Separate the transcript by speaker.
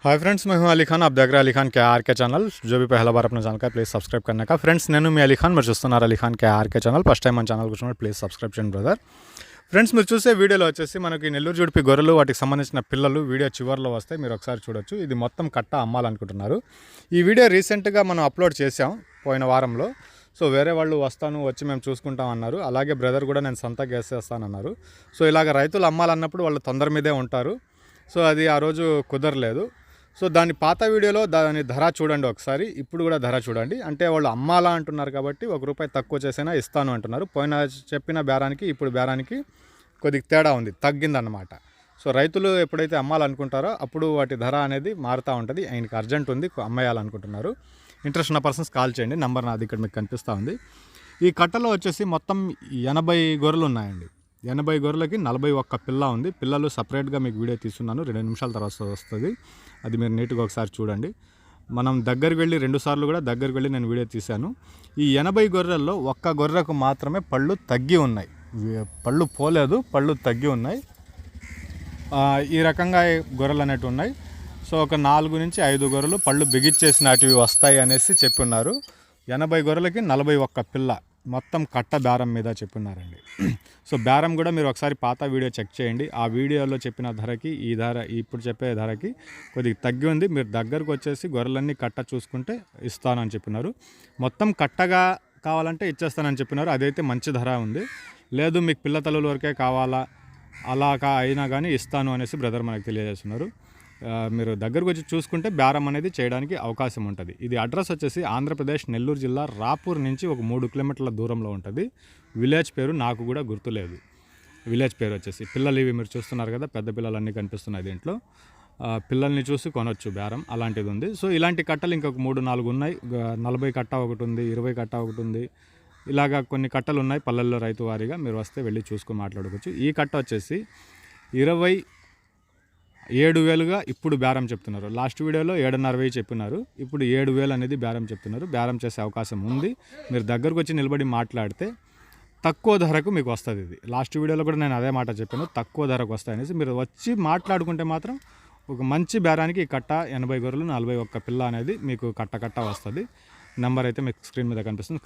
Speaker 1: Hi friends, मैं हूं अली खान। आप देख रहे हैं अली खान के आर के चैनल। जो भी पहला बार अपना चैनल का प्लीज़ सब्सक्రైబ్ करने का। ఫ్రెండ్స్ నేను మీ అలీ ఖాన్, మీరు చూస్తున్నారు అలీ ఖాన్ కే ఆర్కే ఛానల్। ఫస్ట్ టైం మన ఛానల్ కూర్చున్నారు, ప్లీజ్ సబ్స్క్రైబ్ చేయండి బ్రదర్. ఫ్రెండ్స్, మీరు చూసే వీడియోలో వచ్చేసి మనకి నెల్లూరు జుడిపి గొర్రెలు, వాటికి సంబంధించిన పిల్లలు వీడియో చివరిలో వస్తాయి, మీరు ఒకసారి చూడొచ్చు. ఇది మొత్తం కట్ట అమ్మాలనుకుంటున్నారు. ఈ వీడియో రీసెంట్గా మనం అప్లోడ్ చేసాం పోయిన వారంలో. సో వేరే వాళ్ళు వచ్చి మేము చూసుకుంటాం అన్నారు. అలాగే బ్రదర్ కూడా నేను సొంతగా వేసేస్తానన్నారు. సో ఇలాగ రైతులు అమ్మాలన్నప్పుడు వాళ్ళు తొందర మీదే ఉంటారు. సో అది ఆ రోజు కుదరలేదు. సో దాని పాత వీడియోలో దాని ధర చూడండి ఒకసారి, ఇప్పుడు కూడా ధర చూడండి. అంటే వాళ్ళు అమ్మాలా అంటున్నారు కాబట్టి ₹1 తక్కువ చేసైనా ఇస్తాను అంటున్నారు. పోయిన చెప్పిన బేరానికి ఇప్పుడు బేరానికి కొద్దిగా తేడా ఉంది, తగ్గిందన్నమాట. సో రైతులు ఎప్పుడైతే అమ్మాలనుకుంటారో అప్పుడు వాటి ధర అనేది మారుతూ ఉంటుంది. ఆయనకి అర్జెంట్ ఉంది, అమ్మేయాలనుకుంటున్నారు. ఇంట్రెస్ట్ ఉన్న పర్సన్స్ కాల్ చేయండి, నెంబర్ నాది ఇక్కడ మీకు కనిపిస్తూ ఉంది. ఈ కట్టలో వచ్చేసి మొత్తం 80 గొర్రెలు ఉన్నాయండి. 80 గొర్రెలకి 41 పిల్ల ఉంది. పిల్లలు సపరేట్గా మీకు వీడియో తీస్తున్నాను, 2 నిమిషాల తర్వాత వస్తుంది. అది మీరు నీట్గా ఒకసారి చూడండి. మనం దగ్గరికి వెళ్ళి 2 సార్లు కూడా దగ్గరికి వెళ్ళి నేను వీడియో తీశాను. ఈ 80 గొర్రెల్లో ఒక్క గొర్రెకు మాత్రమే పళ్ళు తగ్గి ఉన్నాయి. పళ్ళు పోలేదు, పళ్ళు తగ్గి ఉన్నాయి. ఈ రకంగా గొర్రెలు అనేవి ఉన్నాయి. సో ఒక 4 నుంచి 5 గొర్రెలు పళ్ళు బిగిచ్చేసినటివి వస్తాయి అనేసి చెప్పున్నారు. 80 గొర్రెలకి 41 పిల్ల, మొత్తం కట్ట బేరం మీద చెప్పున్నారండి. సో బేరం కూడా మీరు ఒకసారి పాత వీడియో చెక్ చేయండి. ఆ వీడియోలో చెప్పిన ధరకి ఈ ధర, ఇప్పుడు చెప్పే ధరకి కొద్దిగా తగ్గి ఉంది. మీరు దగ్గరకు వచ్చేసి గొర్రెలన్నీ కట్ట చూసుకుంటే ఇస్తానని చెప్పినారు. మొత్తం కట్టగా కావాలంటే ఇచ్చేస్తానని చెప్పినారు. అదైతే మంచి ధర ఉంది. లేదు మీకు పిల్ల తల్లుల వరకే కావాలా, అలా అయినా కానీ ఇస్తాను అనేసి బ్రదర్ మనకు తెలియజేస్తున్నారు. మీరు దగ్గరకు వచ్చి చూసుకుంటే బేరం అనేది చేయడానికి అవకాశం ఉంటుంది. ఇది అడ్రస్ వచ్చేసి ఆంధ్రప్రదేశ్ నెల్లూరు జిల్లా రాపూర్ నుంచి ఒక 3 కిలోమీటర్ల దూరంలో ఉంటుంది. విలేజ్ పేరు నాకు కూడా గుర్తులేదు. విలేజ్ పేరు వచ్చేసి పిల్లలు ఇవి మీరు చూస్తున్నారు కదా, పెద్ద పిల్లలన్నీ కనిపిస్తున్నాయి దీంట్లో. పిల్లల్ని చూసి కొనొచ్చు, బేరం అలాంటిది ఉంది. సో ఇలాంటి కట్టలు ఇంకొక 3-4 ఉన్నాయి. 40 కట్ట ఒకటి ఉంది, 20 కట్ట ఒకటి ఉంది. ఇలాగా కొన్ని కట్టలు ఉన్నాయి పల్లెల్లో రైతు వారీగా. మీరు వస్తే వెళ్ళి చూసుకొని మాట్లాడుకోవచ్చు. ఈ కట్ట వచ్చేసి 27,000గా ఇప్పుడు బేరం చెప్తున్నారు. లాస్ట్ వీడియోలో 7,500 చెప్పినారు, ఇప్పుడు 7,000 అనేది బేరం చెప్తున్నారు. బేరం చేసే అవకాశం ఉంది. మీరు దగ్గరకు వచ్చి నిలబడి మాట్లాడితే తక్కువ ధరకు మీకు వస్తుంది. ఇది లాస్ట్ వీడియోలో కూడా నేను అదే మాట చెప్పాను, తక్కువ ధరకు వస్తాయనేసి. మీరు వచ్చి మాట్లాడుకుంటే మాత్రం ఒక మంచి బేరానికి ఈ కట్ట 80 గొర్రెలు 41 పిల్ల అనేది మీకు కట్ట వస్తుంది. నెంబర్ అయితే మీకు స్క్రీన్ మీద కనిపిస్తుంది.